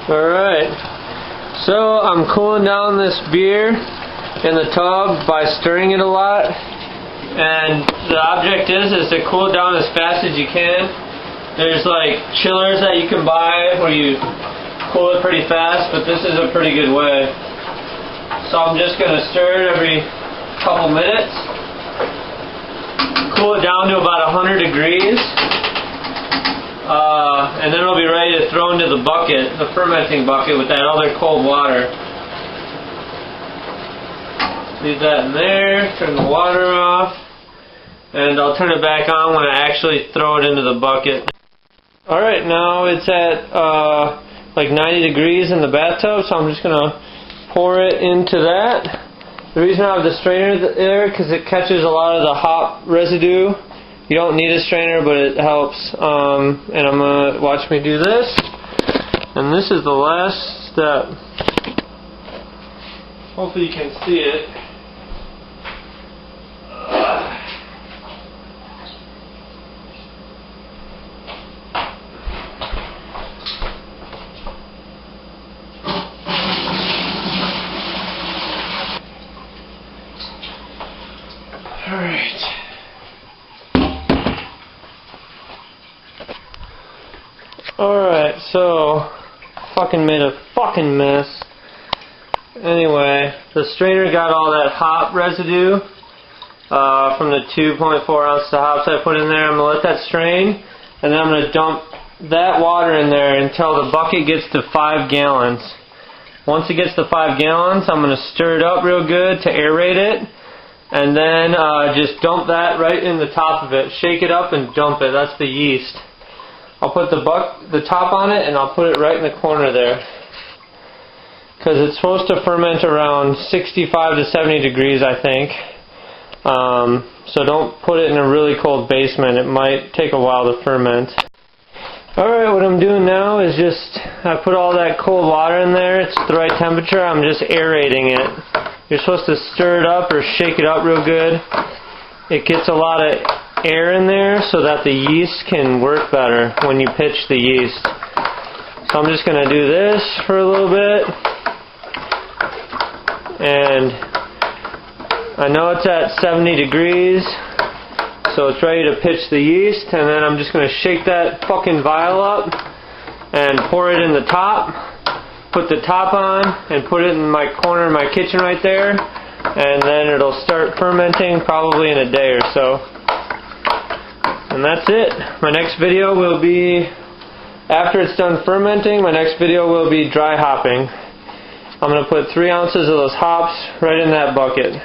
Alright, so I'm cooling down this beer in the tub by stirring it a lot, and the object is to cool it down as fast as you can. There's like chillers that you can buy where you cool it pretty fast, but this is a pretty good way. So I'm just going to stir it every couple minutes, cool it down to about 100 degrees. And then it'll be ready to throw into the bucket, the fermenting bucket, with that other cold water. Leave that in there, turn the water off, and I'll turn it back on when I actually throw it into the bucket. Alright, now it's at like 90 degrees in the bathtub, so I'm just going to pour it into that. The reason I have the strainer there, because it catches a lot of the hop residue. You don't need a strainer, but it helps. And I'm going to watch me do this. And this is the last step. Hopefully you can see it. Alright. Alright, so fucking made a fucking mess. Anyway, the strainer got all that hop residue from the 2.4 ounces of hops I put in there. I'm going to let that strain, and then I'm going to dump that water in there until the bucket gets to 5 gallons. Once it gets to 5 gallons, I'm going to stir it up real good to aerate it, and then just dump that right in the top of it. Shake it up and dump it. That's the yeast. I'll put the top on it, and I'll put it right in the corner there, because it's supposed to ferment around 65 to 70 degrees, I think. So don't put it in a really cold basement. It might take a while to ferment. Alright, what I'm doing now is I put all that cold water in there. It's the right temperature. I'm just aerating it. You're supposed to stir it up or shake it up real good. It gets a lot of air in there so that the yeast can work better when you pitch the yeast. So I'm just going to do this for a little bit, and I know it's at 70 degrees, so it's ready to pitch the yeast, and then I'm just going to shake that fucking vial up and pour it in the top, put the top on, and put it in my corner of my kitchen right there, and then it'll start fermenting probably in a day or so. And that's it. My next video will be, after it's done fermenting, my next video will be dry hopping. I'm going to put 3 ounces of those hops right in that bucket.